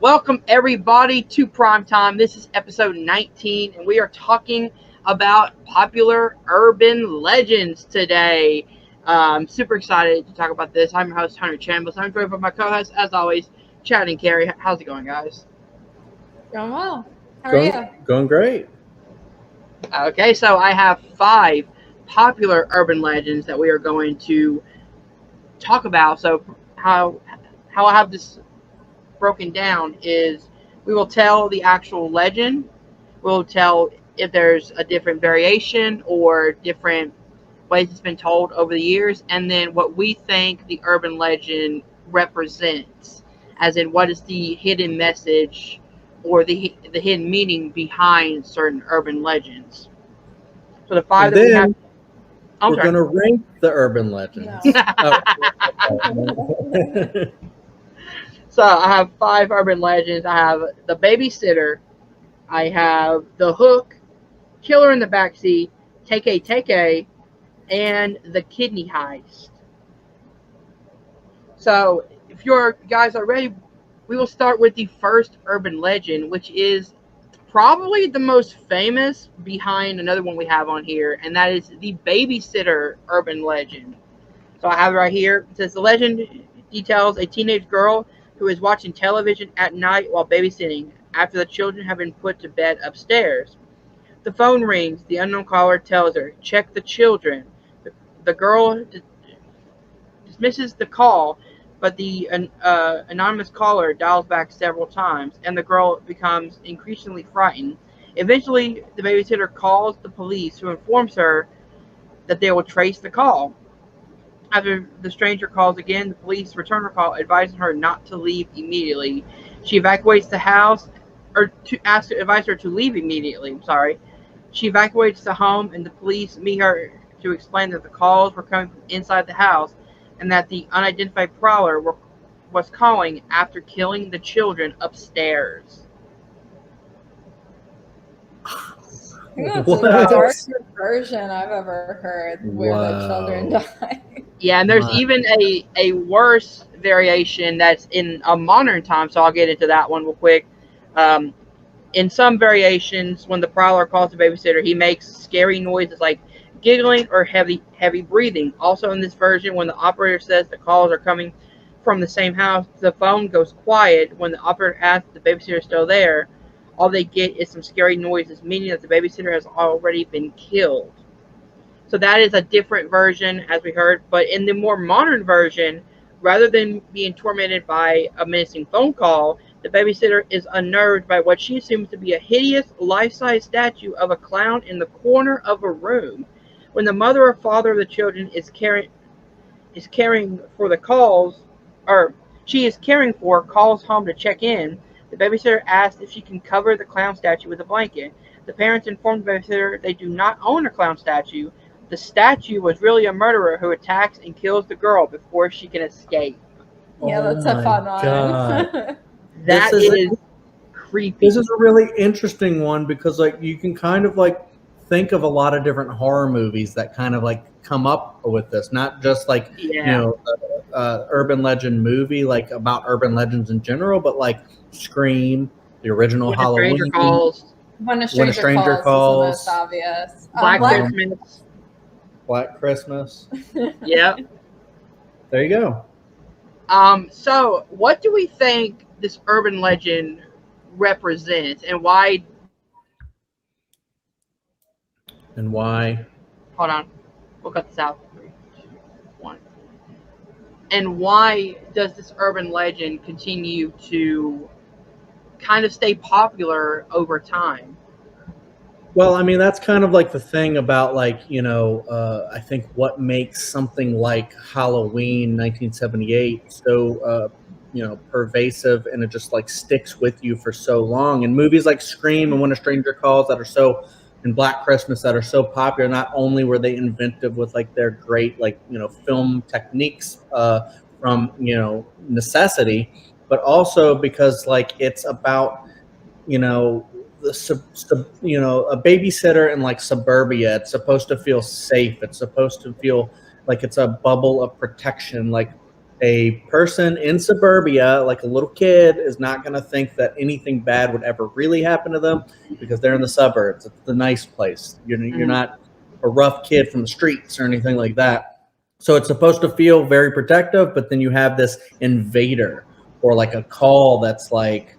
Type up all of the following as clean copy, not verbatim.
Welcome everybody to Primetime. This is episode 19, and we are talking about popular urban legends today. I'm super excited to talk about this. I'm your host, Hunter Chambliss. I'm joined by my co-host, as always, Chad and Carrie. How's it going, guys? Going well. How are you? Going great. Okay, so I have 5 popular urban legends that we are going to talk about. So how I have this broken down is we will tell the actual legend. We'll tell if there's a different variation or different ways it's been told over the years, and then what we think the urban legend represents, as in what is the hidden message or the hidden meaning behind certain urban legends. So the 5 And that we then have. I'm we're sorry. going to rank the urban legends. No. Oh. So I have 5 urban legends. I have the babysitter. I have the hook, killer in the backseat, take, and the kidney heist. So if your guys are ready, we will start with the first urban legend, which is probably the most famous behind another one we have on here, and that is the babysitter urban legend. So I have it right here. It says the legend details a teenage girl who is watching television at night while babysitting after the children have been put to bed upstairs. The phone rings. The unknown caller tells her, check the children. The girl dismisses the call, but the anonymous caller dials back several times, and the girl becomes increasingly frightened. Eventually, the babysitter calls the police, who informs her that they will trace the call. After the stranger calls again, the police return her call, advising her not to leave immediately. She evacuates the house, or advise her to leave immediately. I'm sorry. She evacuates the home, and the police meet her to explain that the calls were coming from inside the house, and that the unidentified prowler was calling after killing the children upstairs. I think that's the darkest version I've ever heard where the children die. Yeah, and there's even a worse variation that's in a modern time, so I'll get into that one real quick. In some variations, when the prowler calls the babysitter, he makes scary noises like giggling or heavy breathing. Also in this version, when the operator says the calls are coming from the same house, the phone goes quiet. When the operator asks if the babysitter is still there, all they get is some scary noises, meaning that the babysitter has already been killed. So that is a different version, as we heard. But in the more modern version, rather than being tormented by a menacing phone call, the babysitter is unnerved by what she assumes to be a hideous, life-size statue of a clown in the corner of a room. When the mother or father of the children is caring for the calls, or she is caring for calls home to check in, the babysitter asks if she can cover the clown statue with a blanket. The parents inform the babysitter they do not own a clown statue. The statue was really a murderer who attacks and kills the girl before she can escape. Yeah, that's a fun one. That is creepy. This is a really interesting one because, like, you can kind of like think of a lot of different horror movies that kind of like come up with this, not just like urban legend movie like about urban legends in general, but like Scream, the original Halloween, When a Stranger Calls is the most obvious. Black Christmas. Yeah. There you go. So what do we think this urban legend represents, and why? Hold on, we'll cut this out. 3, 2, 1. And why does this urban legend continue to kind of stay popular over time? Well, I mean, that's kind of like the thing about, like, I think what makes something like Halloween 1978 so, pervasive, and it just like sticks with you for so long. And movies like Scream and When a Stranger Calls and Black Christmas that are so popular, not only were they inventive with like their great, like, film techniques from, necessity, but also because like it's about, a babysitter in like suburbia. It's supposed to feel safe. It's supposed to feel like it's a bubble of protection. Like a person in suburbia, like a little kid, is not going to think that anything bad would ever really happen to them because they're in the suburbs. It's the nice place. You're not a rough kid from the streets or anything like that. So it's supposed to feel very protective, but then you have this invader or like a call that's like,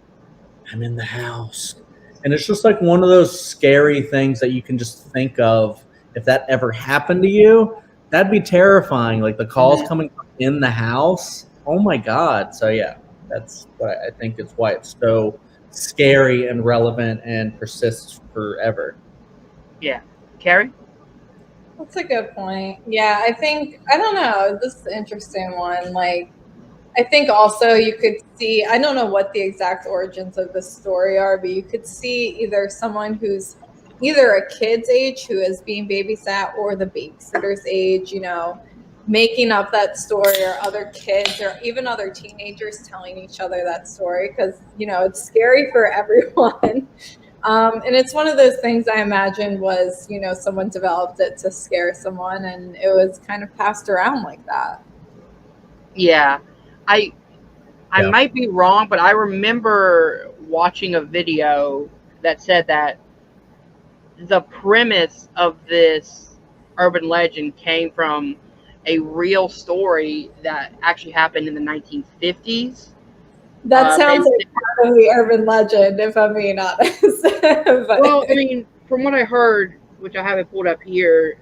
I'm in the house. And it's just like one of those scary things that you can just think of. If that ever happened to you, that'd be terrifying. Like the calls coming in the house. Oh my God. So yeah, that's what I think it's why it's so scary and relevant and persists forever. Yeah. Carrie? That's a good point. Yeah, I think, I don't know, this is an interesting one. Like, I think also you could see, I don't know what the exact origins of the story are, but you could see either someone who's either a kid's age who is being babysat or the babysitter's age, you know, making up that story, or other kids or even other teenagers telling each other that story, because, you know, it's scary for everyone. And it's one of those things I imagine was, you know, someone developed it to scare someone, and it was kind of passed around like that. Yeah. I might be wrong, but I remember watching a video that said that the premise of this urban legend came from a real story that actually happened in the 1950s. That sounds like part of the urban legend, if I'm being honest. But, well, I mean, from what I heard, which I haven't pulled up here,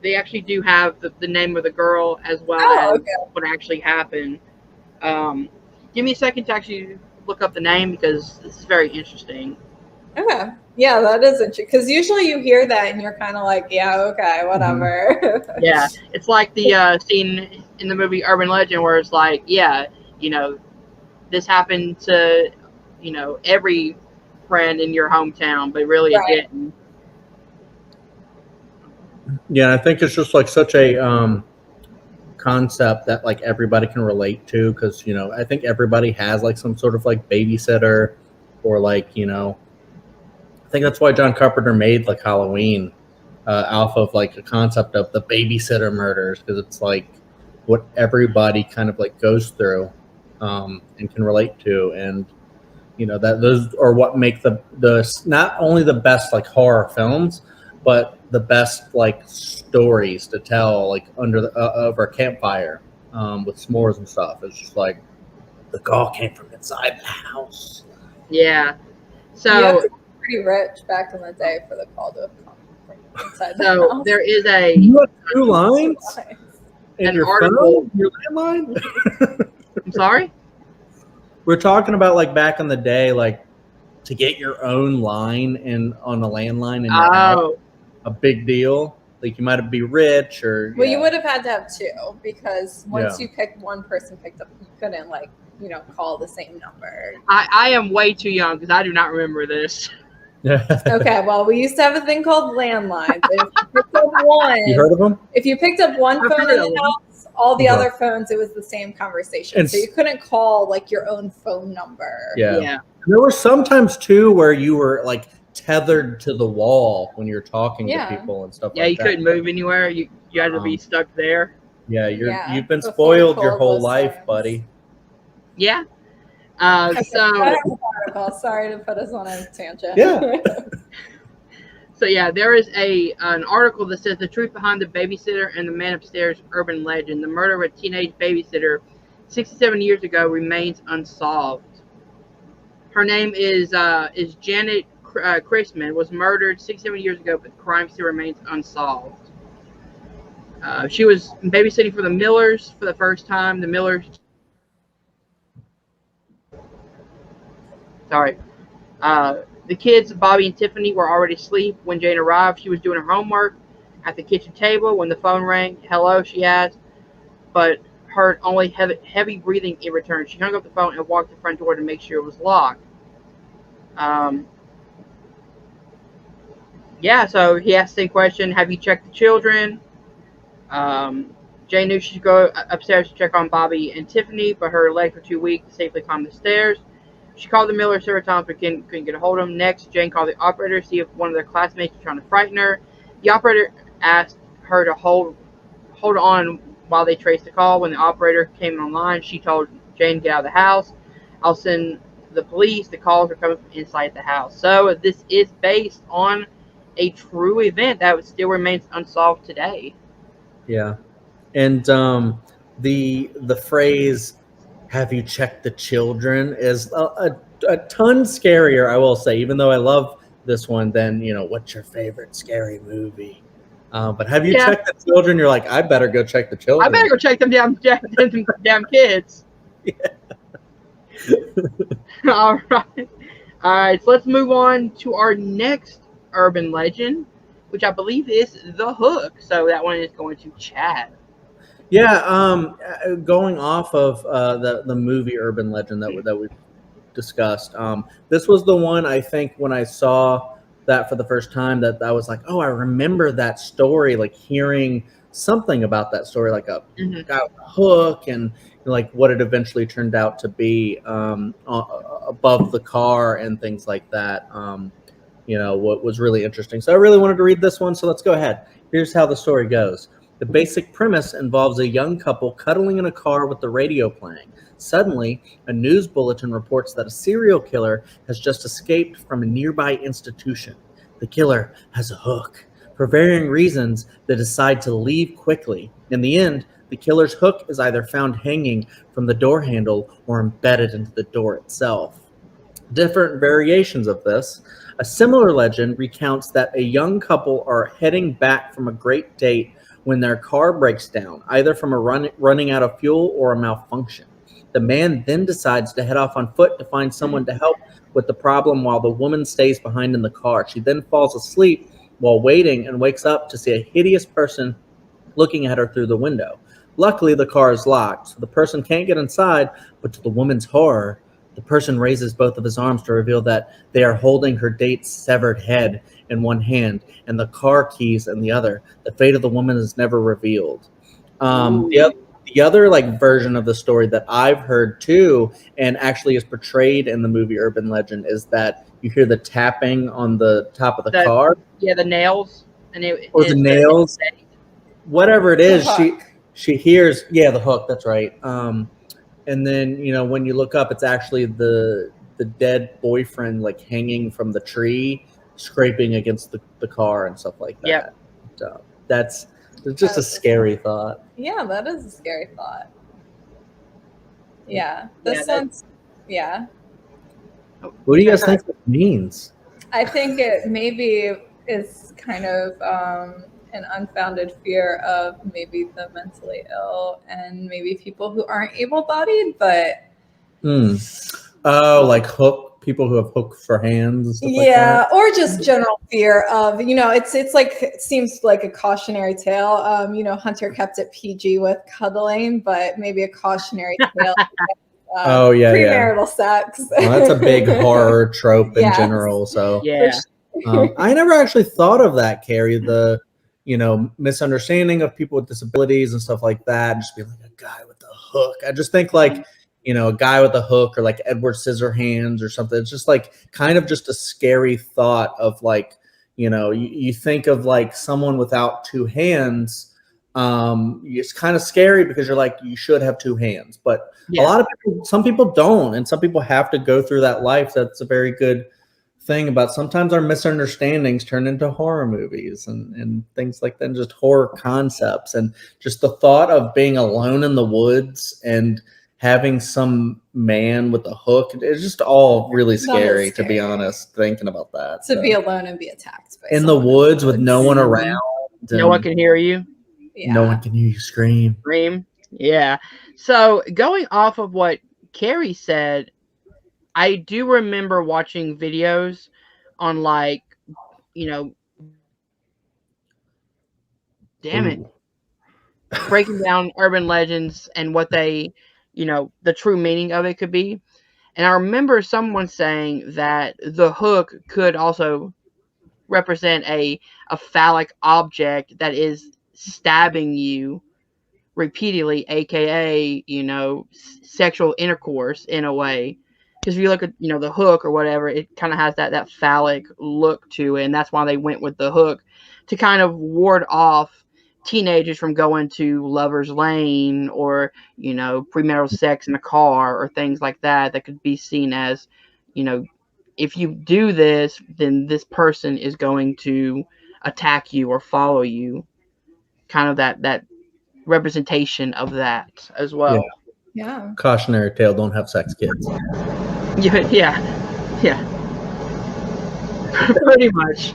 they actually do have the name of the girl as well as what actually happened. Give me a second to actually look up the name because this is very interesting. Okay. Yeah, that is interesting. Because usually you hear that and you're kind of like, yeah, okay, whatever. Yeah, it's like the scene in the movie Urban Legend where it's like, yeah, you know, this happened to, you know, every friend in your hometown, but really it didn't. Yeah, I think it's just like such a concept that like everybody can relate to, because, you know, I think everybody has like some sort of like babysitter, or like, you know, I think that's why John Carpenter made like Halloween off of like a concept of the babysitter murders, because it's like what everybody kind of like goes through and can relate to. And, you know, that those are what make the not only the best like horror films, but the best like stories to tell like under the over a campfire with s'mores and stuff. It's just like the call came from inside the house. Yeah. So you have to be pretty rich back in the day for the call to come from inside the house. There is you have 2 lines in your article. phone, your landline. I'm sorry? We're talking about like back in the day, like to get your own line on a landline in your house, a big deal. Like you might be rich, or well, you would have had to have 2, because once you picked one person picked up, you couldn't like, you know, call the same number. I am way too young because I do not remember this. Okay, well, we used to have a thing called landlines. If you picked up one, you heard of them? If you picked up one phone in the house, all the other phones, it was the same conversation. So you couldn't call like your own phone number. Yeah. There were sometimes too where you were like tethered to the wall when you're talking to people and stuff like that. Yeah, you couldn't move anywhere. You had to be stuck there. Yeah, you've been spoiled your whole life, buddy. Yeah. Sorry to put us on a tangent. Yeah. So yeah, there is an article that says the truth behind the babysitter and the man upstairs urban legend. The murder of a teenage babysitter 67 years ago remains unsolved. Her name is Janet Chrisman, was murdered 67 years ago, but the crime still remains unsolved. She was babysitting for the Millers for the first time. The Millers. Sorry. The kids, Bobby and Tiffany, were already asleep when Jane arrived. She was doing her homework at the kitchen table when the phone rang. Hello, she asked, but heard only heavy breathing in return. She hung up the phone and walked to the front door to make sure it was locked. Yeah, so he asked the same question, have you checked the children? Jane knew she should go upstairs to check on Bobby and Tiffany, but her legs were too weak to safely climb the stairs. She called the Miller several times but couldn't get a hold of them. Next, Jane called the operator to see if one of their classmates was trying to frighten her. The operator asked her to hold on while they traced the call. When the operator came online, she told Jane, "Get out of the house. I'll send the police. The calls are coming from inside the house." So this is based on a true event that still remains unsolved today. Yeah. And the phrase "Have you checked the children?" is a ton scarier, I will say. Even though I love this one, than what's your favorite scary movie? But have you Yeah, checked the children? You're like, I better go check the I better children. go check them damn kids. All right. All right, so let's move on to our next urban legend, which I believe is the Hook. So that one is going to Chad. Yeah, going off of the movie Urban Legend that we discussed. This was the one, I think, when I saw that for the first time, that I was like, oh, I remember that story, like hearing something about that story, like a Hmm. guy with a hook, and like what it eventually turned out to be above the car and things like that. What was really interesting. So I really wanted to read this one. So let's go ahead. Here's how the story goes. The basic premise involves a young couple cuddling in a car with the radio playing. Suddenly, a news bulletin reports that a serial killer has just escaped from a nearby institution. The killer has a hook. For varying reasons, they decide to leave quickly. In the end, the killer's hook is either found hanging from the door handle or embedded into the door itself. Different variations of this. A similar legend recounts that a young couple are heading back from a great date when their car breaks down, either from running out of fuel or a malfunction. The man then decides to head off on foot to find someone to help with the problem while the woman stays behind in the car. She then falls asleep while waiting and wakes up to see a hideous person looking at her through the window. Luckily, the car is locked, so the person can't get inside, but to the woman's horror, the person raises both of his arms to reveal that they are holding her date's severed head in one hand and the car keys in the other. The fate of the woman is never revealed. Ooh. The other like version of the story that I've heard too, and actually is portrayed in the movie Urban Legend, is that you hear the tapping on the top of the The car Yeah, the nails, and or the it's nails, whatever it The is. hook. She hears, yeah, the hook. That's right. And then when you look up, it's actually the dead boyfriend like hanging from the tree, scraping against the car and stuff like Yep. that. That's just a scary thought. Yeah, that is a scary thought. Yeah, this Yeah, one's, yeah. What do you guys think it means? I think it maybe is kind of an unfounded fear of maybe the mentally ill and maybe people who aren't able-bodied, but Oh, like hook people who have hooks for hands and stuff like that. or just general fear of it's like, it seems like a cautionary tale. Hunter kept it PG with cuddling, but maybe a cautionary tale. Oh, yeah, premarital sex. Well, that's a big horror trope in Yes. general. So yeah. I never actually thought of that, Carrie. The misunderstanding of people with disabilities and stuff like that, and just being like a guy with a hook. I just think like a guy with a hook, or like Edward Scissorhands or something. It's just like kind of just a scary thought of like you think of like someone without two hands. It's kind of scary because you're like, you should have two hands, but a lot of people, some people don't, and some people have to go through that life. That's a very good thing about sometimes our misunderstandings turn into horror movies and things like that, and just horror concepts, and just the thought of being alone in the woods and having some man with a hook. It's just all really scary, to be honest, thinking about that. To be alone and be attacked by in the woods with no one around. No one can hear you. Yeah. No one can hear you scream. Yeah. So going off of what Carrie said, I do remember watching videos on like, damn it, breaking down urban legends and what they, the true meaning of it could be. And I remember someone saying that the hook could also represent a phallic object that is stabbing you repeatedly, aka sexual intercourse in a way. Because if you look at the hook or whatever, it kind of has that phallic look to it, and that's why they went with the hook to kind of ward off teenagers from going to Lover's Lane or, premarital sex in a car or things like that could be seen as, if you do this, then this person is going to attack you or follow you. Kind of that representation of that as well. Yeah. Cautionary tale: don't have sex, kids. Yeah. Pretty much.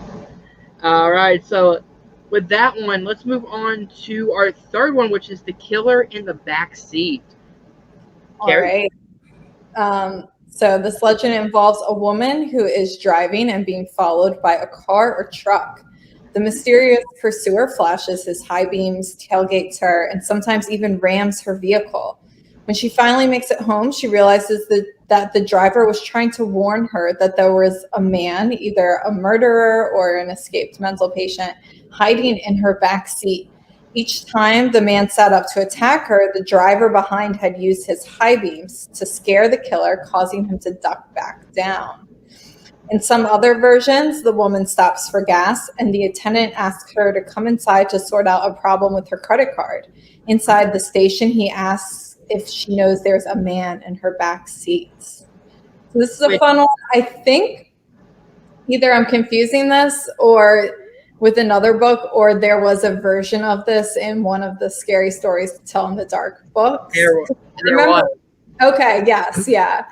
All right, so with that one, let's move on to our third one, which is The Killer in the Back Seat. All right. So this legend involves a woman who is driving and being followed by a car or truck. The mysterious pursuer flashes his high beams, tailgates her, and sometimes even rams her vehicle. When she finally makes it home, she realizes that the driver was trying to warn her that there was a man, either a murderer or an escaped mental patient, hiding in her back seat. Each time the man sat up to attack her, the driver behind had used his high beams to scare the killer, causing him to duck back down. In some other versions, the woman stops for gas and the attendant asks her to come inside to sort out a problem with her credit card. Inside the station, he asks if she knows there's a man in her back seat. So this is a fun one. I think either I'm confusing this or with another book, or there was a version of this in one of the Scary Stories to Tell in the Dark books. There was. Okay, yes, yeah.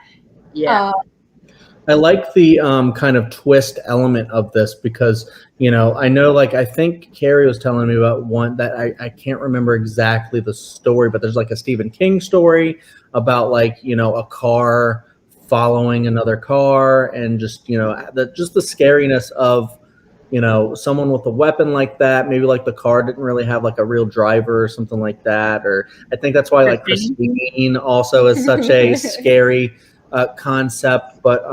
Yeah. I like the kind of twist element of this because, I know, I think Carrie was telling me about one that I can't remember exactly the story, but there's a Stephen King story about a car following another car and just, just the scariness of, someone with a weapon like that. Maybe the car didn't really have a real driver or something like that. Or I think that's why Christine also is such a scary concept. But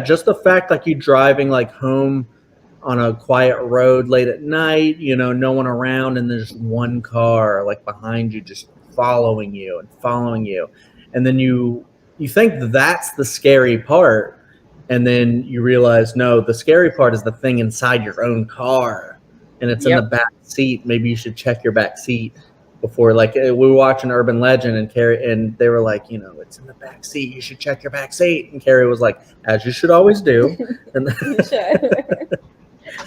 just the fact you driving home on a quiet road late at night, no one around, and there's one car behind you just following you. And then you think that's the scary part. And then you realize, no, the scary part is the thing inside your own car. And it's in the back seat. Maybe you should check your back seat before. We were watching Urban Legend and Carrie, and they were it's in the back seat. You should check your back seat. And Carrie was like, as you should always do. And You should.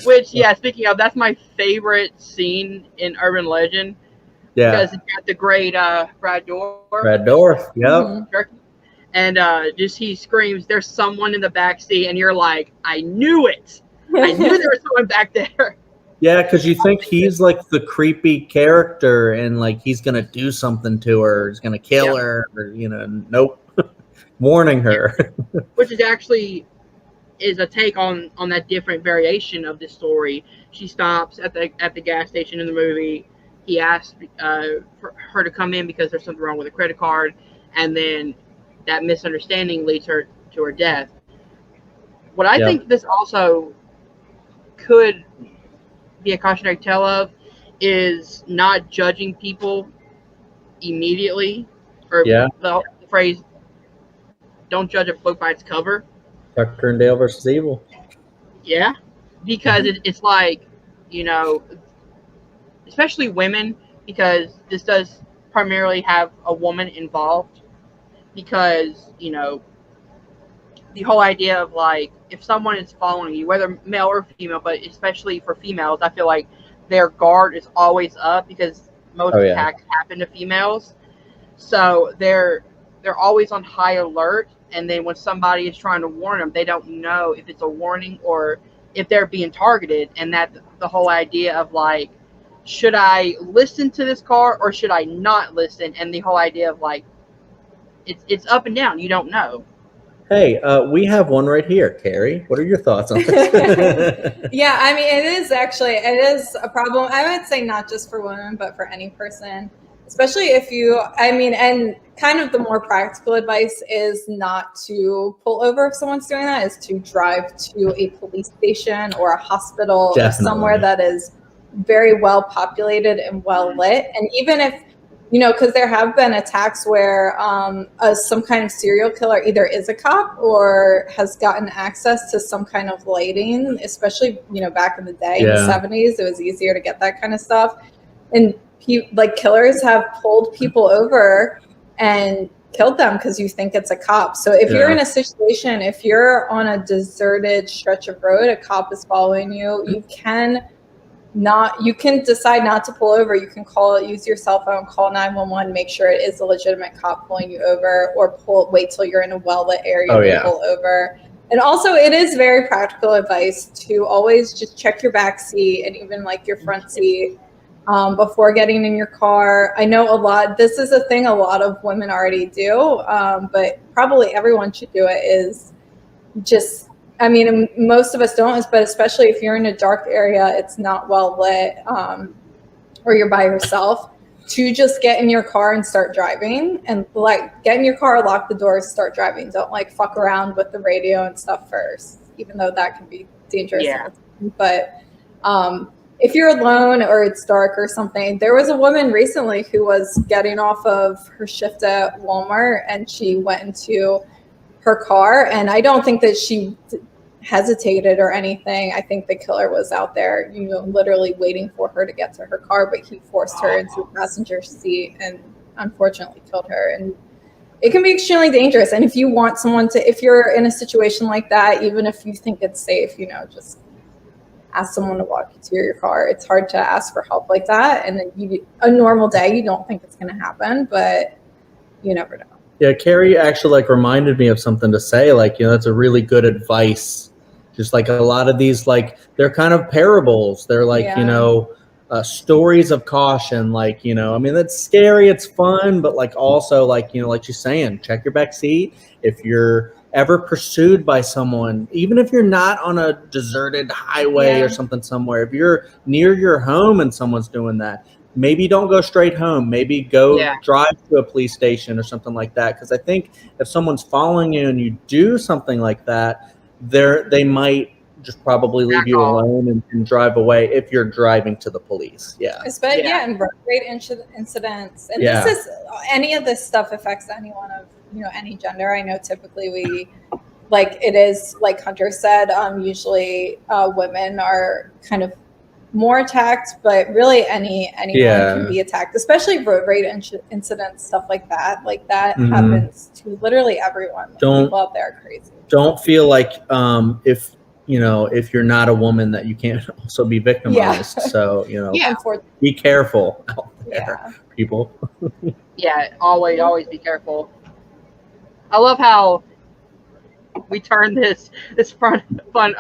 Which, speaking of, that's my favorite scene in Urban Legend. Yeah. Because it's got the great Brad Dourif. Yep. Mm-hmm. And just he screams, "There's someone in the back seat," and you're like, "I knew it! I knew there was someone back there." Yeah, because you think he's the creepy character, and he's gonna do something to her, he's gonna kill her, or nope, warning her. Which is actually a take on that different variation of this story. She stops at the gas station in the movie. He asks for her to come in because there's something wrong with a credit card, and then that misunderstanding leads her to her death. What I think this also could be a cautionary tale of is not judging people immediately, or the phrase "don't judge a book by its cover." Tucker and Dale versus Evil. Yeah, because it's especially women, because this does primarily have a woman involved. Because, the whole idea of if someone is following you, whether male or female, but especially for females, I feel like their guard is always up because most attacks happen to females. So they're always on high alert. And then when somebody is trying to warn them, they don't know if it's a warning or if they're being targeted. And that the whole idea of should I listen to this car or should I not listen? And the whole idea of it's up and down. You don't know. Hey, we have one right here, Carrie. What are your thoughts on this? Yeah, I mean, it is a problem. I would say not just for women, but for any person, especially if and kind of the more practical advice is not to pull over if someone's doing that, is to drive to a police station or a hospital or somewhere that is very well populated and well lit. And even if, because there have been attacks where some kind of serial killer either is a cop or has gotten access to some kind of lighting, especially, back in the day, in the 70s, it was easier to get that kind of stuff. and like killers have pulled people over and killed them because you think it's a cop. So if you're in a situation, if you're on a deserted stretch of road, a cop is following you, you can decide not to pull over. You can use your cell phone, call 911, make sure it is a legitimate cop pulling you over, or wait till you're in a well-lit area to pull over. And also, it is very practical advice to always just check your back seat and even like your front seat before getting in your car. I know this is a thing a lot of women already do, but probably everyone should do it, is just, I mean, most of us don't, but especially if you're in a dark area, it's not well lit, or you're by yourself, to just get in your car and start driving, and like get in your car, lock the doors, start driving. Don't like fuck around with the radio and stuff first, even though that can be dangerous. Yeah. But if you're alone or it's dark or something, there was a woman recently who was getting off of her shift at Walmart, and she went into her car, and I don't think that she hesitated or anything. I think the killer was out there, literally waiting for her to get to her car, but he forced her into the passenger seat and unfortunately killed her. And it can be extremely dangerous. And if you want someone if you're in a situation like that, even if you think it's safe, just ask someone to walk you to your car. It's hard to ask for help like that. And a normal day, you don't think it's going to happen, but you never know. Yeah, Carrie actually reminded me of something to say. That's a really good advice. Just like a lot of these, they're kind of parables. They're stories of caution. I mean, that's scary. It's fun, but also like you're saying, check your back seat. If you're ever pursued by someone, even if you're not on a deserted highway or something somewhere, if you're near your home and someone's doing that, maybe don't go straight home. Maybe go drive to a police station or something like that. Because I think if someone's following you and you do something like that, they might just probably leave you alone and drive away if you're driving to the police. And road rage incidents. And this is, any of this stuff affects anyone of any gender. I know typically we it is like Hunter said, usually women are kind of more attacked, but really anyone can be attacked, especially road rage incidents, stuff like that. Happens to literally everyone. People out there are crazy. Don't feel like if you're not a woman that you can't also be victimized. So be careful out there, people. Always be careful. I love how we turn this fun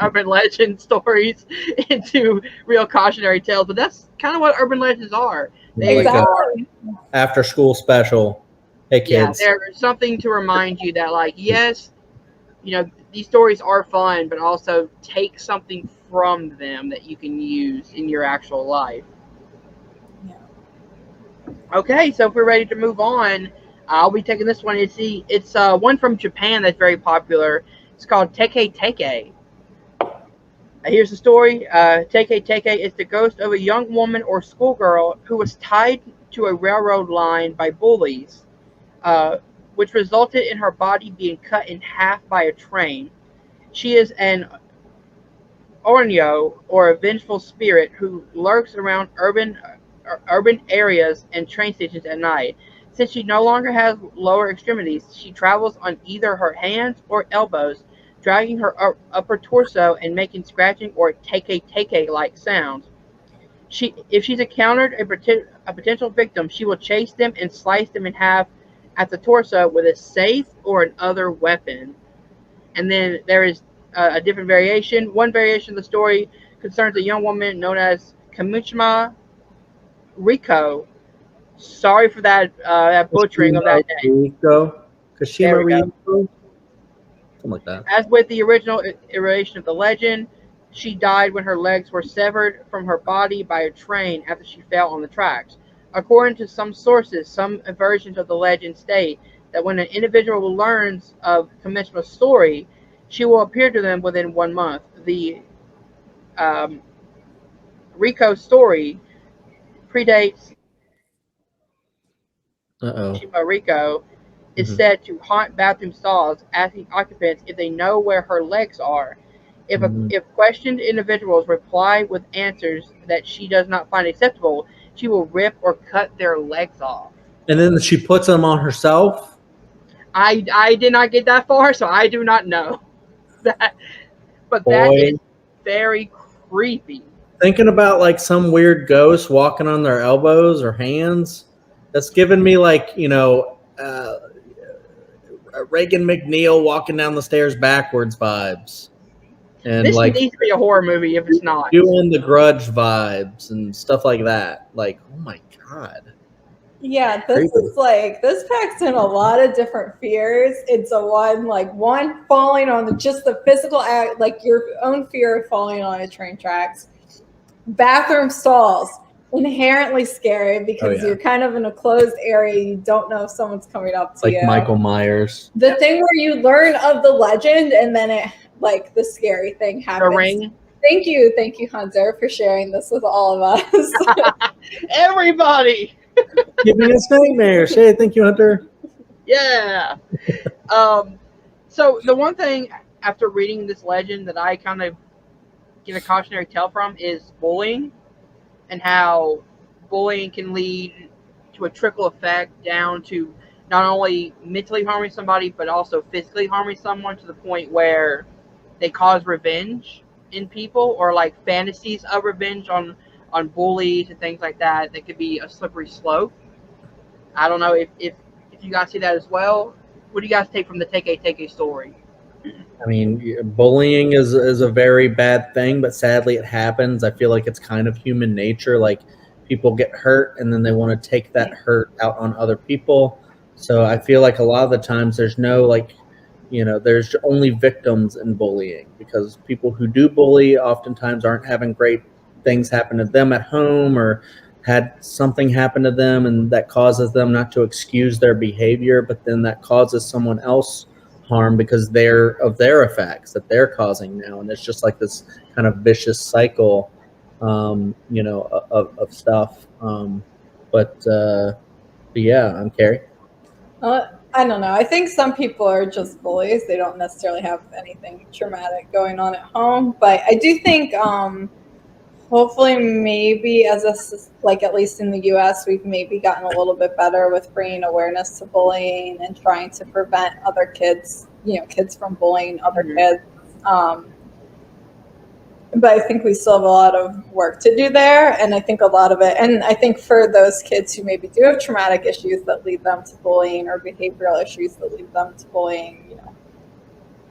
urban legend stories into real cautionary tales, but that's kind of what urban legends are. They are after school special. Hey kids, there's something to remind you that yes, these stories are fun, but also take something from them that you can use in your actual life. Okay, so if we're ready to move on, I'll be taking this one. It's one from Japan that's very popular. It's called Teke Teke. Here's the story. Teke Teke is the ghost of a young woman or schoolgirl who was tied to a railroad line by bullies, which resulted in her body being cut in half by a train. She is an Onryo, or a vengeful spirit, who lurks around urban areas and train stations at night. Since she no longer has lower extremities, she travels on either her hands or elbows, dragging her upper torso and making scratching or teke-teke-like sounds. If she's encountered a potential victim, she will chase them and slice them in half at the torso with a safe or another weapon. And then there is a different variation. One variation of the story concerns a young woman known as Kamishima Riko. Sorry for that butchering of that name. Kashima Riko? Something like that. As with the original iteration of the legend, she died when her legs were severed from her body by a train after she fell on the tracks. According to some sources, some versions of the legend state that when an individual learns of Kamishima's story, she will appear to them within 1 month. The Riko story predates Kashima Riko is said to haunt bathroom stalls, asking occupants if they know where her legs are. If questioned individuals reply with answers that she does not find acceptable, she will rip or cut their legs off. And then she puts them on herself. I did not get that far, so I do not know that. But Boy. that is very creepy. Thinking about like some weird ghost walking on their elbows or hands, that's giving me like, Reagan McNeil walking down the stairs backwards vibes. And This like needs to be a horror movie if it's not. doing the Grudge vibes and stuff like that. Like, oh my God. Yeah, this packs in a lot of different fears. It's one falling on just the physical act, like your own fear of falling on a train tracks. Bathroom stalls, inherently scary because you're kind of in a closed area. You don't know if someone's coming up to you. Like Michael Myers. The thing where you learn of the legend and then the scary thing happens. The Ring. Thank you, Hunter, for sharing this with all of us. Everybody. Giving us nightmares. Hey, thank you, Hunter. Yeah. So the one thing after reading this legend that I kind of get a cautionary tale from is bullying, and how bullying can lead to a trickle effect down to not only mentally harming somebody but also physically harming someone, to the point where they cause revenge in people, or like fantasies of revenge on bullies and things like that. That could be a slippery slope. I don't know if you guys see that as well. What do you guys take from the Take a story? I mean, bullying is a very bad thing, but sadly it happens. I feel like it's kind of human nature. Like, people get hurt and then they want to take that hurt out on other people. So I feel like a lot of the times there's no there's only victims in bullying, because people who do bully oftentimes aren't having great things happen to them at home, or had something happen to them and that causes them not to excuse their behavior, but then that causes someone else harm because of their effects that they're causing now. And it's just like this kind of vicious cycle, of stuff. But yeah, I'm Carrie. I don't know. I think some people are just bullies. They don't necessarily have anything traumatic going on at home. But I do think hopefully maybe at least in the U.S., we've maybe gotten a little bit better with bringing awareness to bullying and trying to prevent other kids from bullying other kids. But I think we still have a lot of work to do there. And I think a lot of it, and I think for those kids who maybe do have traumatic issues that lead them to bullying, or behavioral issues that lead them to bullying,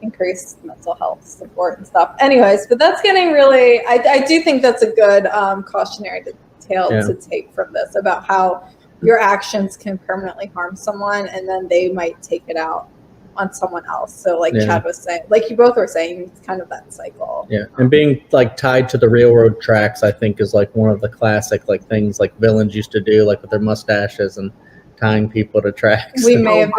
increased mental health support and stuff. Anyways, but that's getting really, I do think that's a good cautionary tale to take from this, about how your actions can permanently harm someone and then they might take it out on someone else. So Chad was saying, like you both were saying, it's kind of that cycle. Yeah. And being tied to the railroad tracks, I think, is one of the classic things villains used to do, with their mustaches and tying people to tracks. We may have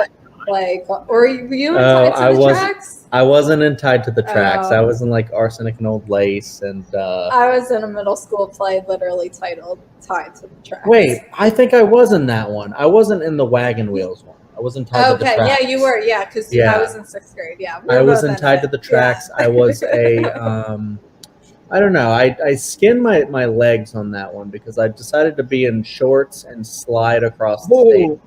were you tied to the tracks? I wasn't tied to the tracks. I was in Arsenic and Old Lace, and I was in a middle school play literally titled Tied to the Tracks. Wait, I think I was in that one. I wasn't in the Wagon Wheels one. I wasn't tied to the tracks. Yeah, you were. Yeah, because I was in 6th grade. Yeah, I wasn't tied to the tracks. Yeah. I was a I don't know. I skinned my legs on that one because I decided to be in shorts and slide across the stage.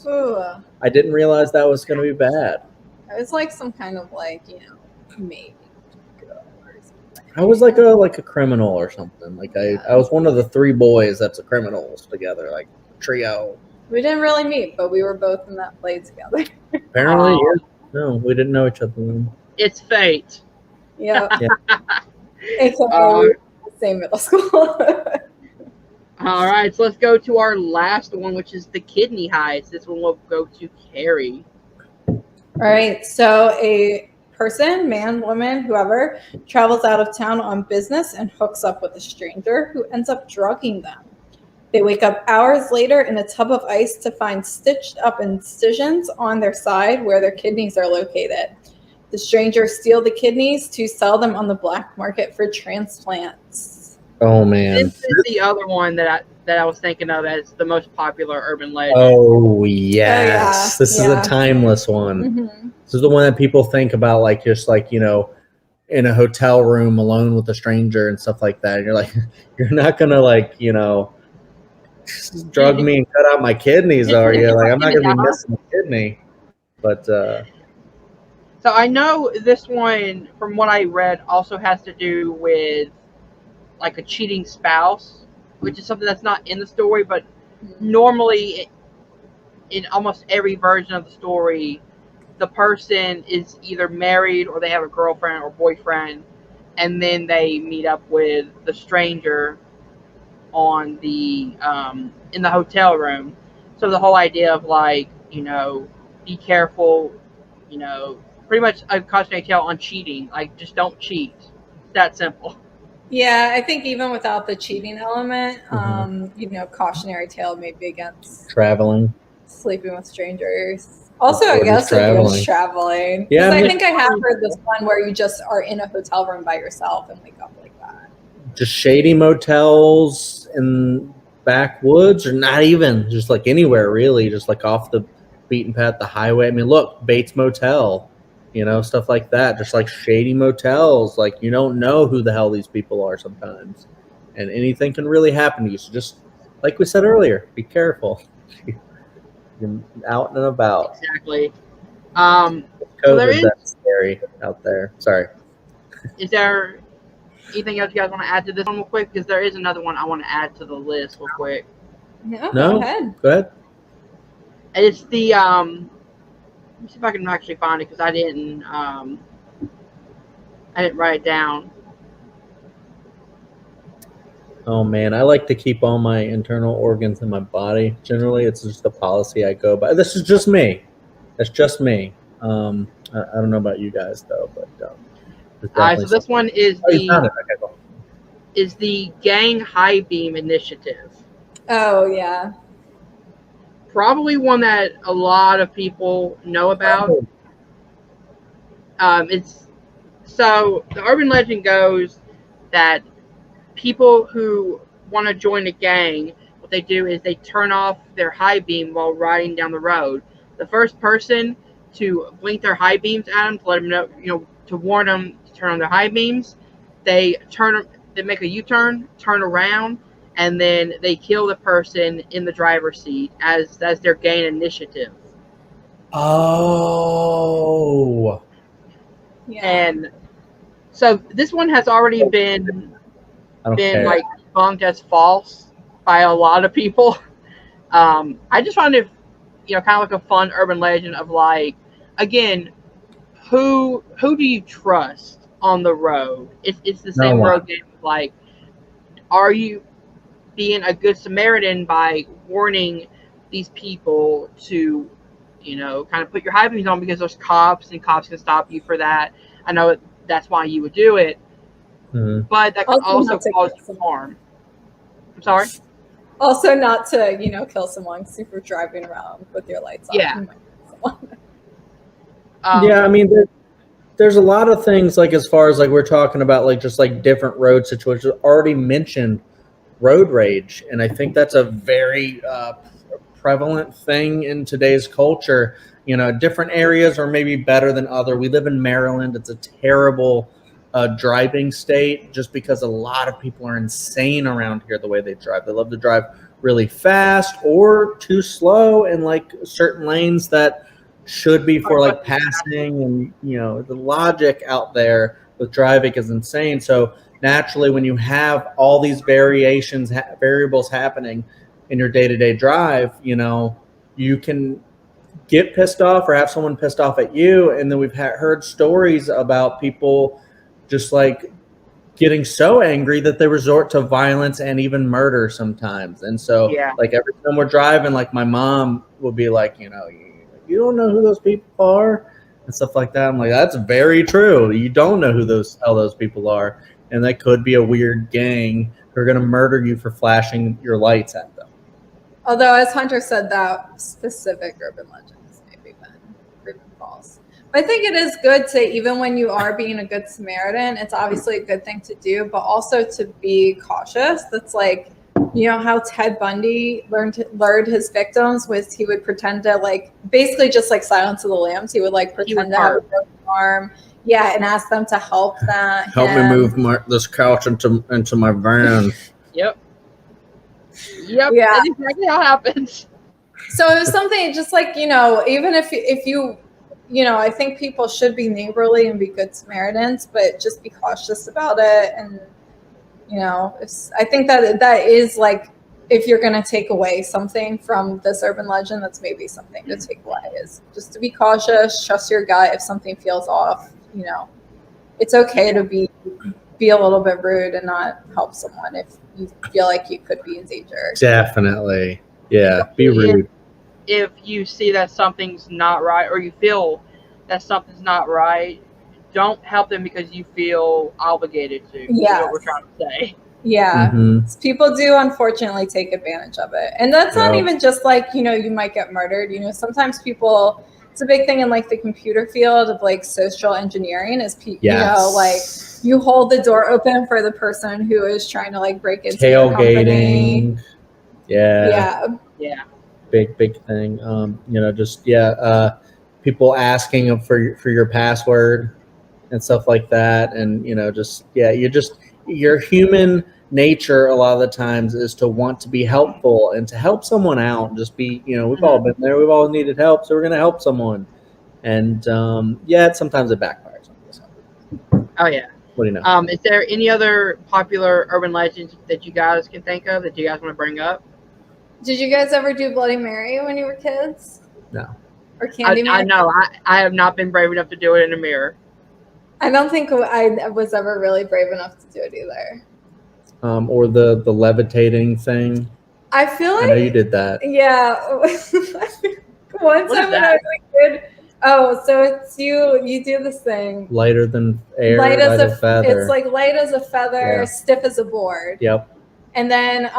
Ooh. I didn't realize that was going to be bad. It was some kind of maybe. I was like a criminal or something. I was one of the 3 boys that's a criminals together, trio. We didn't really meet, but we were both in that play together. Apparently, yeah. No, we didn't know each other then. It's fate. Yep. Yeah. Except we were in the same middle school. All right, so let's go to our last one, which is the kidney heist. This one will go to Carrie. All right, so a person, man, woman, whoever, travels out of town on business and hooks up with a stranger who ends up drugging them. They wake up hours later in a tub of ice to find stitched up incisions on their side where their kidneys are located. The strangers steal the kidneys to sell them on the black market for transplants. Oh, man. This is the other one that I was thinking of as the most popular urban legend. Oh, yes. This is a timeless one. Mm-hmm. This is the one that people think about, in a hotel room alone with a stranger and stuff like that. You're you're not going to, just drug me and cut out my kidneys already. Like, I'm not going to be missing a kidney. But so I know this one, from what I read, also has to do with like a cheating spouse, which is something that's not in the story, but normally in almost every version of the story, the person is either married or they have a girlfriend or boyfriend, and then they meet up with the stranger on the in the hotel room. So the whole idea of like, be careful, pretty much a cautionary tale on cheating. Like, just don't cheat. It's that simple. Yeah, I think even without the cheating element, cautionary tale maybe against traveling, sleeping with strangers. Also, I guess it is traveling. Yeah, I think I have heard this one where you just are in a hotel room by yourself and wake up like that. Just shady motels in backwoods, or not even just like anywhere really, just like off the beaten path, the highway. I mean, look, Bates Motel, stuff like that. Just like shady motels, like you don't know who the hell these people are sometimes, and anything can really happen to you. So just like we said earlier, be careful. You're out and about. Exactly. So that's scary out there. Sorry. Is there anything else you guys want to add to this one real quick? Because there is another one I want to add to the list real quick. No, go ahead. It's the let me see if I can actually find it, because I didn't write it down. Oh man, I like to keep all my internal organs in my body. Generally, it's just a policy I go by. This is just me. That's just me. I don't know about you guys though, but all right. So this one is the Gang High Beam Initiative. Oh yeah. Probably one that a lot of people know about. So the urban legend goes that people who want to join a gang, what they do is they turn off their high beam while riding down the road. The first person to blink their high beams at them to let them know, to warn them to turn on their high beams, they make a U-turn, turn around, and then they kill the person in the driver's seat as their gang initiative. Oh. Yeah. And so this one has already been like debunked as false by a lot of people. I just found it, kind of like a fun urban legend of like, again, who do you trust on the road? It's the same road game. Like, are you being a good Samaritan by warning these people to, kind of put your high beams on because there's cops and cops can stop you for that. I know that's why you would do it, but that could also cause you harm. I'm sorry? Also not to, kill someone because if you're driving around with your lights on. Yeah. Yeah, I mean, there's a lot of things, like as far as like we're talking about, like just like different road situations. Already mentioned road rage, and I think that's a very prevalent thing in today's culture. Different areas are maybe better than other. We live in Maryland. It's a terrible driving state just because a lot of people are insane around here the way they drive. They love to drive really fast or too slow in like certain lanes that should be for like passing, and the logic out there with driving is insane. So naturally, when you have all these variables happening in your day-to-day drive, you can get pissed off or have someone pissed off at you. And then we've heard stories about people just like getting so angry that they resort to violence and even murder sometimes. And so like every time we're driving, like my mom would be like, you don't know who those people are and stuff like that. I'm like, that's very true. You don't know who those people are. And that could be a weird gang who are going to murder you for flashing your lights at them. Although, as Hunter said, that specific urban legend has maybe been proven false. But I think it is good to, even when you are being a good Samaritan, it's obviously a good thing to do, but also to be cautious. That's like, how Ted Bundy lured his victims was he would pretend to like basically just like Silence of the Lambs. He would like pretend to have a broken arm. Yeah, and ask them to help that. Help me move this couch into my van. Yep. Yep, Yeah. that's exactly how it happens. So it was something just like, even if you, I think people should be neighborly and be good Samaritans, but just be cautious about it. And, I think that is like, if you're going to take away something from this urban legend, that's maybe something to take away, is just to be cautious, trust your gut. If something feels off, it's okay to be a little bit rude and not help someone if you feel like you could be in danger. Definitely. Yeah. Be rude. If you see that something's not right, or you feel that something's not right, don't help them because you feel obligated to. Yeah. Is what we're trying to say. Yeah. Mm-hmm. People do unfortunately take advantage of it. And that's not even just like, you might get murdered. Sometimes people, it's a big thing in like the computer field of like social engineering is, like you hold the door open for the person who is trying to like break into your company. Yeah. Big thing. People asking for your password and stuff like that. And, your human nature a lot of the times is to want to be helpful and to help someone out and just be, we've all been there. We've all needed help. So we're going to help someone. And sometimes it backfires on us. Oh, yeah. What do you know? Is there any other popular urban legends that you guys can think of that you guys want to bring up? Did you guys ever do Bloody Mary when you were kids? No. Or Candyman? I know. I have not been brave enough to do it in a mirror. I don't think I was ever really brave enough to do it either. Or the levitating thing. I feel like I know you did that. Yeah. One time when I was a kid. Oh, so it's you do this thing. Lighter than air, light as a feather. It's like light as a feather, stiff as a board. Yep. And then,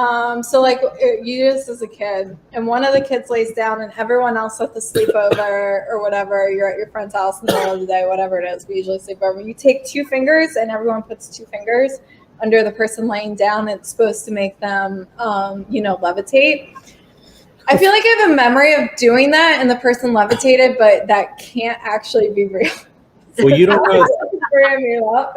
so like you do this as a kid, and one of the kids lays down, and everyone else at the sleepover or whatever, you're at your friend's house in the middle of the day, whatever it is, we usually sleep over. You take 2 fingers, and everyone puts 2 fingers under the person laying down. It's supposed to make them, levitate. I feel like I have a memory of doing that, and the person levitated, but that can't actually be real. Well, you don't know.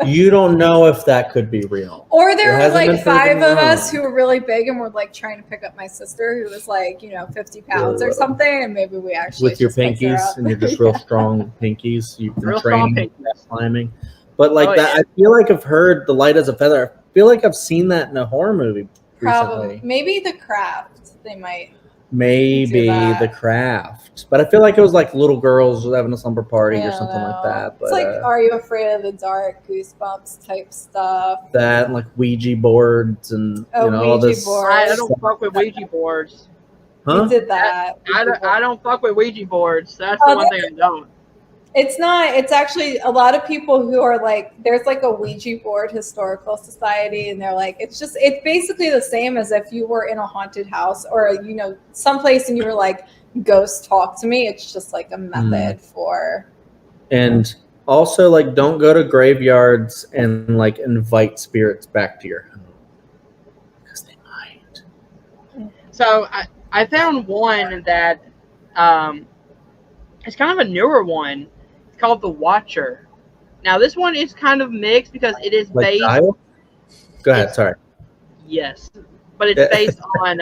You don't know if that could be real. Or there were like 5 of us who were really big and were like trying to pick up my sister who was like, 50 pounds or something, and maybe we actually with your pinkies and you're just real strong pinkies. You've been training climbing, but like that, I feel like I've heard the light as a feather. I feel like I've seen that in a horror movie. Probably, recently. Maybe The Craft. They might. Maybe The Craft, but I feel like it was like little girls having a slumber party or something like that. But it's like, Are You Afraid of the Dark? Goosebumps type stuff. That and like Ouija boards and all this. I don't fuck with Ouija boards. Huh? We did that. I don't fuck with Ouija boards. That's the one thing I don't. It's not. It's actually a lot of people who are like, there's like a Ouija board historical society, and they're like, it's basically the same as if you were in a haunted house or someplace and you were like, ghost talk to me. It's just like a method for. And also, like, don't go to graveyards and like invite spirits back to your home because they might. So I found one that it's kind of a newer one. Called The Watcher. Now this one is kind of mixed because it is based. Go ahead. Sorry. Yes, but it's based on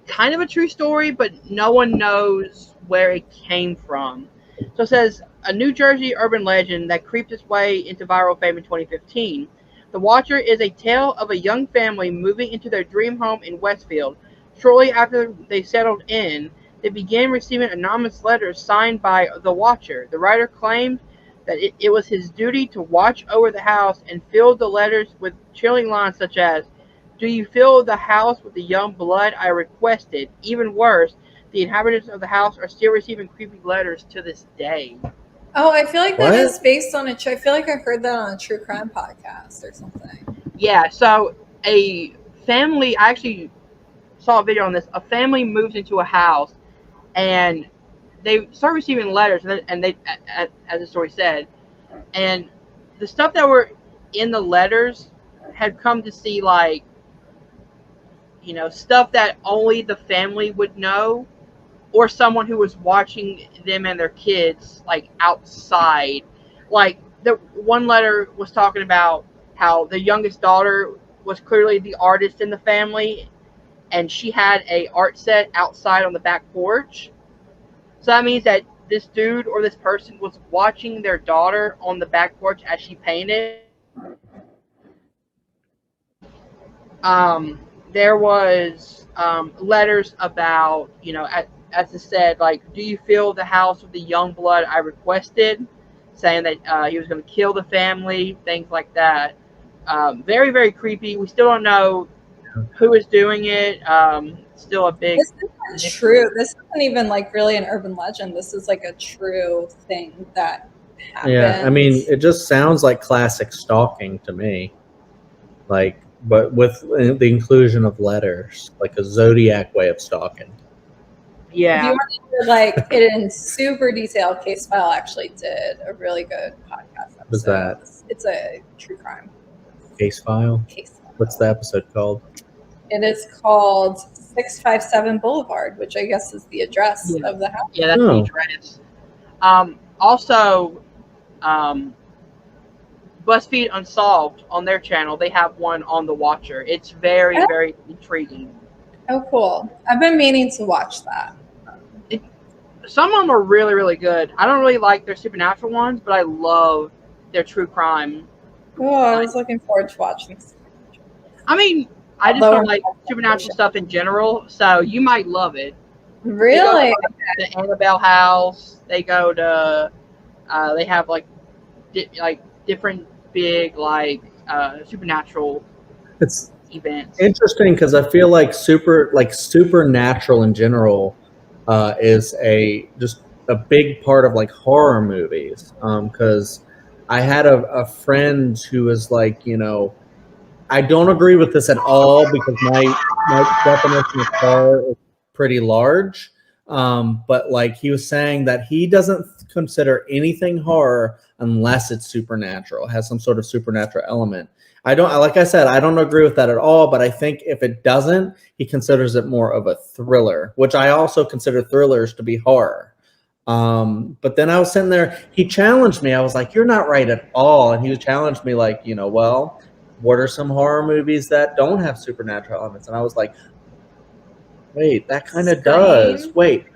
kind of a true story, but no one knows where it came from. So it says a New Jersey urban legend that creeped its way into viral fame in 2015. The Watcher is a tale of a young family moving into their dream home in Westfield. Shortly after they settled in, they began receiving anonymous letters signed by the Watcher. The writer claimed that it was his duty to watch over the house and filled the letters with chilling lines such as, "Do you fill the house with the young blood I requested? Even worse, the inhabitants of the house are still receiving creepy letters to this day." Oh, I feel like that is based on I feel like I heard that on a true crime podcast or something. Yeah, so a family, I actually saw a video on this. A family moves into a house and they start receiving letters, and they, as the story said, and the stuff that were in the letters had come to see, like, stuff that only the family would know, or someone who was watching them and their kids, like, outside. Like, the one letter was talking about how the youngest daughter was clearly the artist in the family, and she had a art set outside on the back porch. So that means that this dude or this person was watching their daughter on the back porch as she painted. There was letters about, as I said, like, do you fill the house with the young blood I requested, saying that he was going to kill the family, things like that. Very, very creepy. We still don't know who is doing it. Still a big. This isn't true. This isn't even like really an urban legend. This is like a true thing that happened. Yeah, I mean, it just sounds like classic stalking to me. Like, but with the inclusion of letters, like a Zodiac way of stalking. Yeah. If you want to hear like it in super detail, Case File actually did a really good podcast episode. What's that? It's a true crime. Case File? Case File. What's the episode called? It is called 657 Boulevard, which I guess is the address of the house. Yeah, that's the address. Also, BuzzFeed Unsolved on their channel, they have one on The Watcher. It's very, very intriguing. Oh, cool. I've been meaning to watch that. Some of them are really, really good. I don't really like their supernatural ones, but I love their true crime. Oh, I was looking forward to watching this. I mean, I just don't like supernatural stuff in general, so you might love it. Really? The Annabelle house. They go to, they have like different big supernatural events. Interesting because I feel like supernatural in general is just a big part of like horror movies. Because I had a friend who was like, I don't agree with this at all because my definition of horror is pretty large. But like he was saying that he doesn't consider anything horror unless it's supernatural, has some sort of supernatural element. Like I said, I don't agree with that at all, but I think if it doesn't, he considers it more of a thriller, which I also consider thrillers to be horror. But then I was sitting there, he challenged me. I was like, you're not right at all. And he challenged me like, well, what are some horror movies that don't have supernatural elements? And I was like, wait, that kind of does. Wait,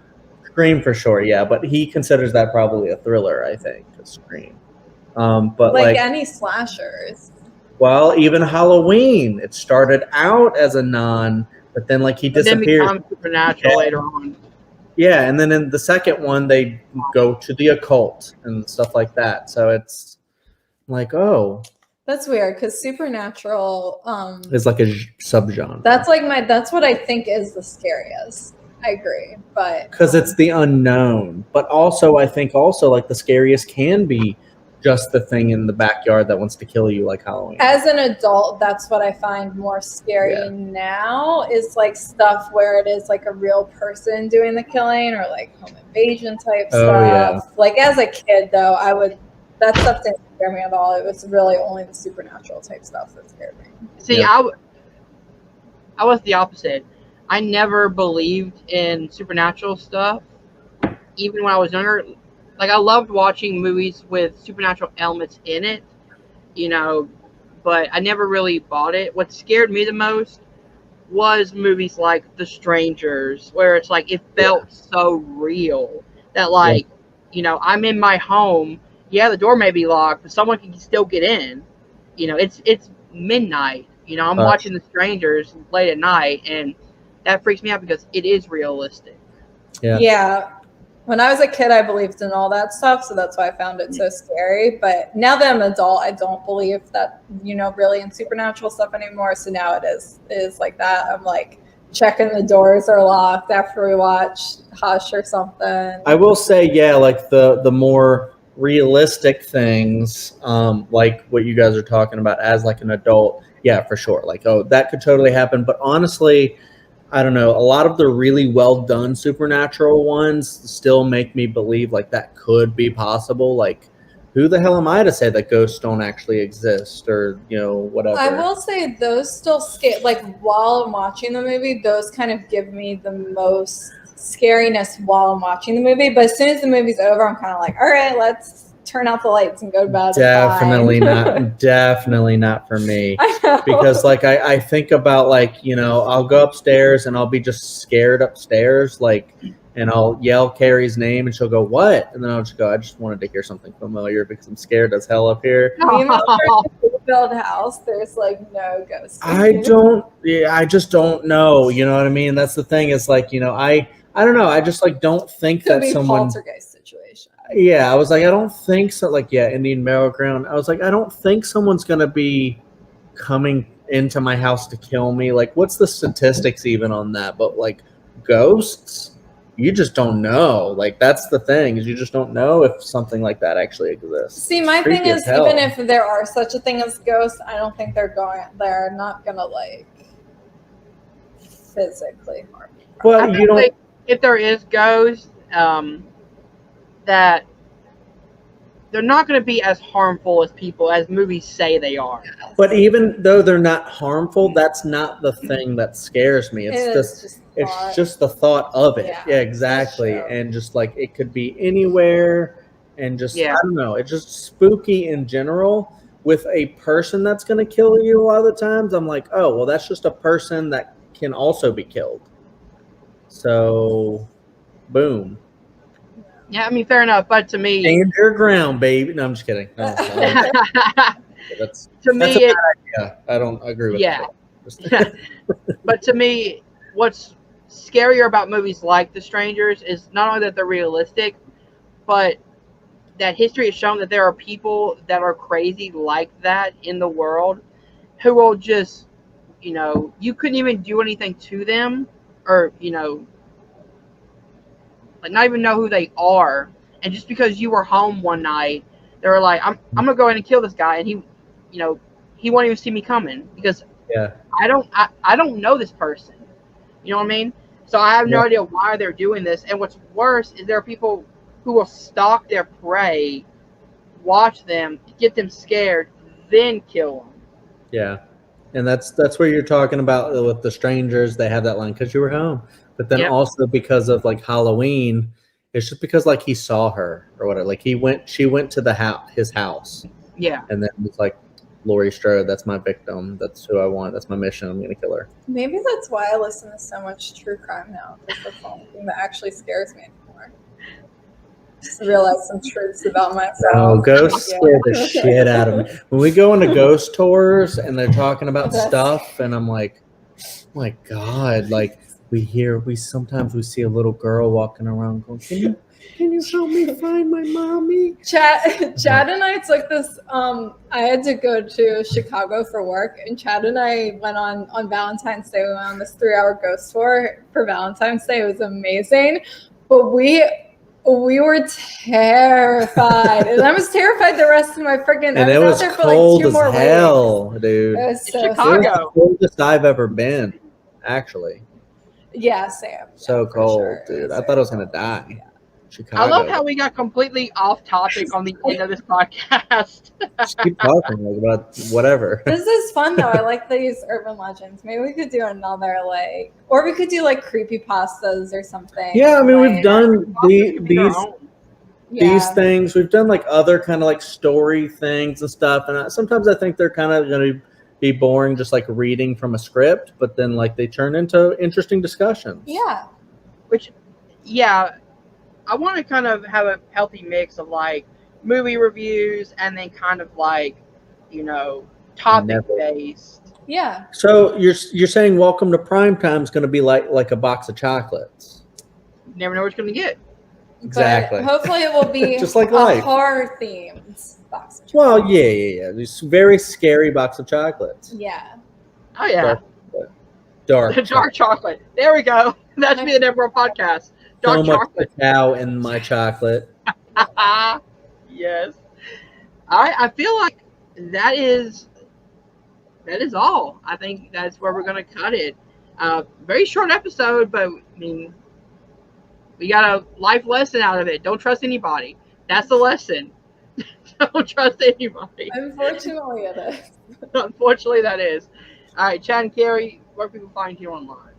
Scream for sure, yeah. But he considers that probably a thriller, I think, a Scream. But like any slashers. Well, even Halloween, it started out as a but then like he disappeared. Then becomes supernatural later on. Yeah, and then in the second one, they go to the occult and stuff like that. So it's like, oh. That's weird because supernatural is like a subgenre. That's what I think is the scariest. I agree, but because it's the unknown. But also, I think like the scariest can be just the thing in the backyard that wants to kill you, like Halloween. As an adult, that's what I find more scary now is like stuff where it is like a real person doing the killing or like home invasion type stuff. Yeah. Like as a kid, though, that stuff didn't scare me at all. It was really only the supernatural type stuff that scared me. See, I was the opposite. I never believed in supernatural stuff, even when I was younger. Like, I loved watching movies with supernatural elements in it, but I never really bought it. What scared me the most was movies like The Strangers, where it's like it felt so real that, like, I'm in my home. Yeah, the door may be locked, but someone can still get in. It's midnight. I'm watching The Strangers late at night, and that freaks me out because it is realistic. Yeah. When I was a kid, I believed in all that stuff, so that's why I found it so scary. But now that I'm an adult, I don't believe that, really in supernatural stuff anymore. So now it is like that. I'm like checking the doors are locked after we watch Hush or something. I will say, like the more realistic things, like what you guys are talking about as like an adult, for sure. Like, oh, that could totally happen. But honestly, I don't know. A lot of the really well done supernatural ones still make me believe like that could be possible. Like, who the hell am I to say that ghosts don't actually exist or, whatever? I will say those still scare. Like while I'm watching the movie, those kind of give me the most scariness while I'm watching the movie. But as soon as the movie's over, I'm kind of like, all right, let's turn out the lights and go to bed. Definitely not. Definitely not for me. I know. Because like I think about like, I'll go upstairs and I'll be just scared upstairs, like, and I'll yell Carrie's name and she'll go, "What?" And then I'll just go, "I just wanted to hear something familiar because I'm scared as hell up here." Even though in the build house, there's like no ghosts. I just don't know. You know what I mean? That's the thing. Is like, I don't know. I just like don't think Could that be someone. poltergeist situation. Yeah, I was like, I don't think so. Like, yeah, Indian Burial Ground. I was like, I don't think someone's gonna be coming into my house to kill me. Like, what's the statistics even on that? But like, ghosts, you just don't know. Like, that's the thing, is you just don't know if something like that actually exists. See, my thing is, even if there are such a thing as ghosts, I don't think they're not gonna like physically harm you. Well, you don't. If there is ghosts, that they're not going to be as harmful as movies say they are. But even though they're not harmful, that's not the thing that scares me. It's just the thought of it. Yeah, exactly. And just like it could be anywhere, and just I don't know. It's just spooky in general. With a person that's going to kill you a lot of the times, I'm like, oh well, that's just a person that can also be killed. So, boom. Yeah, I mean, fair enough. But to me, stand your ground, baby. No, I'm just kidding. No, that's a bad idea. I don't agree with that. But to me, what's scarier about movies like The Strangers is not only that they're realistic, but that history has shown that there are people that are crazy like that in the world who will just, you couldn't even do anything to them, or, like not even know who they are, and just because you were home one night, they were like, I'm gonna go in and kill this guy, and he won't even see me coming because I don't know this person. You know what I mean? So I have no idea why they're doing this. And what's worse is there are people who will stalk their prey, watch them, get them scared, then kill them. Yeah, and that's where you're talking about with The Strangers. They have that line, "Because you were home." But then also because of like Halloween, it's just because like he saw her or whatever. Like she went to his house. Yeah. And then it's like, Laurie Strode, that's my victim. That's who I want. That's my mission. I'm gonna kill her. Maybe that's why I listen to so much true crime now. Because that's the only thing that actually scares me anymore. Just to realize some truths about myself. Oh, ghosts scare the shit out of me. When we go into ghost tours and they're talking about stuff, and I'm like, oh my God, like. Sometimes we see a little girl walking around going, can you help me find my mommy? Chad and I took this, I had to go to Chicago for work, and Chad and I went on Valentine's Day. We went on this 3-hour ghost tour for Valentine's Day. It was amazing. But we were terrified. And I was terrified the rest of my freaking, and I was out there for like 2 more weeks. Hell, dude. It was so Chicago. It was the coldest I've ever been, actually. Yeah, Sam. So cold, dude. I thought I was going to die. Yeah. Chicago. I love how we got completely off topic on the end of this podcast. Just keep talking about whatever. This is fun, though. I like these urban legends. Maybe we could do another, or we could do, creepypastas or something. Yeah, I mean, we've done these things. We've done, other kind of, story things and stuff. And sometimes I think they're kind of going to be boring, just reading from a script, but then they turn into interesting discussions. Yeah. I want to kind of have a healthy mix of movie reviews and then kind of topic based. Yeah. So you're saying Welcome to Primetime is going to be like a box of chocolates. You never know what you're going to get. Exactly. But hopefully it will be just like life. Horror themed box of chocolates. Well, yeah. This very scary box of chocolates. Yeah. Oh yeah. Dark. Dark chocolate. There we go. That should be the name of our podcast. Dark so chocolate. Much cacao in my chocolate. Yes. I feel like that is all. I think that's where we're going to cut it. Very short episode, but I mean, we got a life lesson out of it. Don't trust anybody. That's the lesson. Don't trust anybody. Unfortunately, it is. Unfortunately, that is. All right, Chad and Carrie, where can people find you online?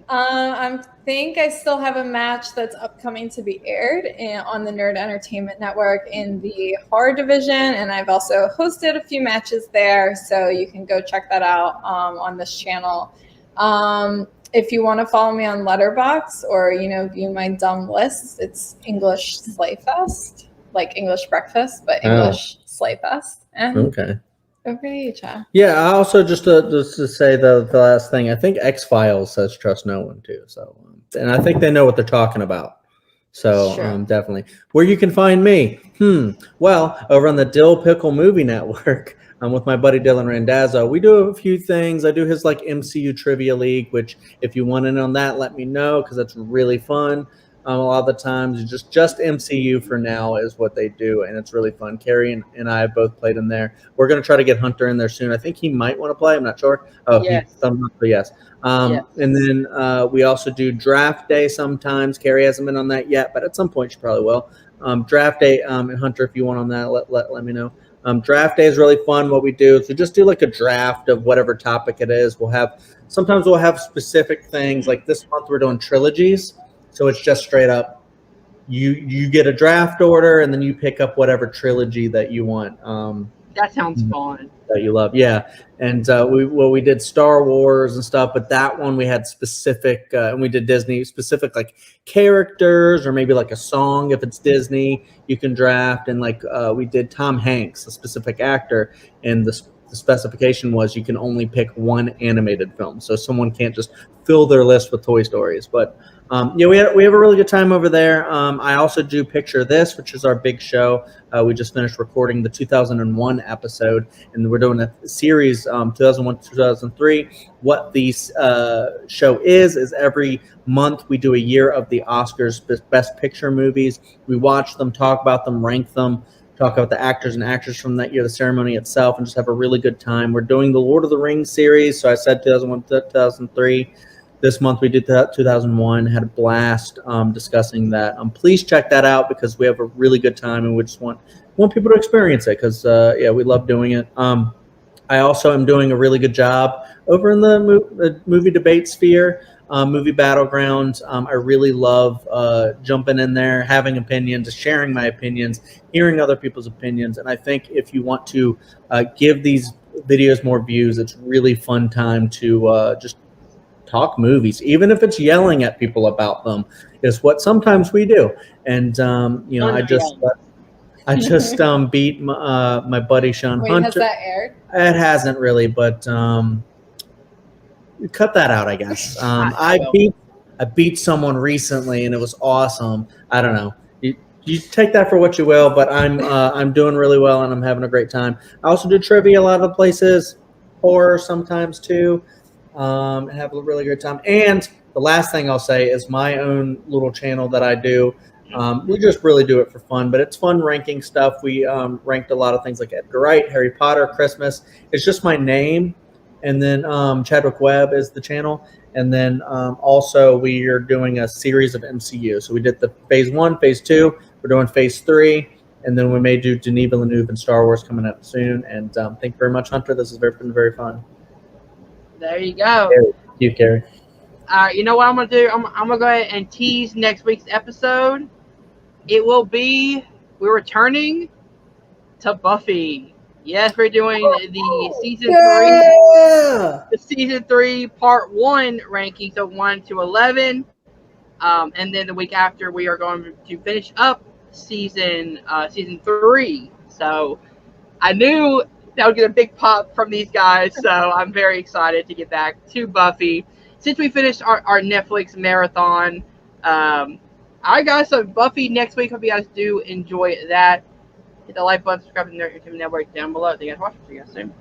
I think I still have a match that's upcoming to be aired on the Nerd Entertainment Network in the horror division, and I've also hosted a few matches there, so you can go check that out on this channel. If you want to follow me on Letterboxd or view my dumb lists, it's English Slayfest, like English breakfast, but English Slayfest. And Okay. over to you, Chad. Yeah, I also just to say the last thing, I think X-Files says trust no one too. So, and I think they know what they're talking about. So Sure. definitely. Where you can find me? Well, over on the Dill Pickle Movie Network. I'm with my buddy Dylan Randazzo. We do a few things. I do his like MCU Trivia League, which if you want in on that, let me know because that's really fun. A lot of the times, just MCU for now is what they do, and it's really fun. Carrie and I both played in there. We're going to try to get Hunter in there soon. I think he might want to play. I'm not sure. Oh, Yes. Yes. Yes. And then we also do Draft Day sometimes. Carrie hasn't been on that yet, but at some point she probably will. Draft Day, and Hunter, if you want on that, let me know. Draft Day is really fun. What we do is we just do like a draft of whatever topic it is. Sometimes we'll have specific things. Like this month we're doing trilogies. So it's just straight up, you get a draft order and then you pick up whatever trilogy that you want. That sounds fun. That you love, yeah. And we did Star Wars and stuff, but that one we had specific, and we did Disney specific like characters or maybe like a song. If it's Disney, you can draft, and like we did Tom Hanks, a specific actor, and the specification was you can only pick one animated film, so someone can't just fill their list with Toy Stories, but. We have a really good time over there. I also do Picture This, which is our big show. We just finished recording the 2001 episode, and we're doing a series 2001 to 2003. What the show is every month we do a year of the Oscars Best Picture movies. We watch them, talk about them, rank them, talk about the actors and actresses from that year, the ceremony itself, and just have a really good time. We're doing the Lord of the Rings series, so I said 2001 to 2003. This month we did 2001, had a blast discussing that. Please check that out because we have a really good time and we just want people to experience it because, we love doing it. I also am doing a really good job over in the movie debate sphere, movie battlegrounds. I really love jumping in there, having opinions, sharing my opinions, hearing other people's opinions. And I think if you want to give these videos more views, it's really fun time to just talk movies, even if it's yelling at people about them, is what sometimes we do. And I just beat my buddy Sean Wait, Hunter. has that aired? It hasn't really, but cut that out, I guess. I beat someone recently, and it was awesome. I don't know. You take that for what you will, but I'm doing really well, and I'm having a great time. I also do trivia a lot of places, horror sometimes too. Have a really great time. And the last thing I'll say is my own little channel that I do. We just really do it for fun, but it's fun ranking stuff. We ranked a lot of things like Edgar Wright, Harry Potter, Christmas. It's just my name. And then Chadwick Webb is the channel. And then also we are doing a series of MCU. So we did the phase 1, phase 2. We're doing phase 3. And then we may do Denis Villeneuve and Star Wars coming up soon. And thank you very much, Hunter. This has been very fun. There you go. Thank you, Carrie. All right, you know what I'm going to do? I'm going to go ahead and tease next week's episode. It will be, we're returning to Buffy. Yes, we're doing the season 3 part 1 rankings of 1 to 11. And then the week after we are going to finish up season 3. So I knew that would get a big pop from these guys, so I'm very excited to get back to Buffy. Since we finished our Netflix marathon, all right, guys, so Buffy next week. Hope you guys do enjoy that. Hit the like button, subscribe to the Nerd Entertainment Network down below. Thank you guys for watching. See you guys soon.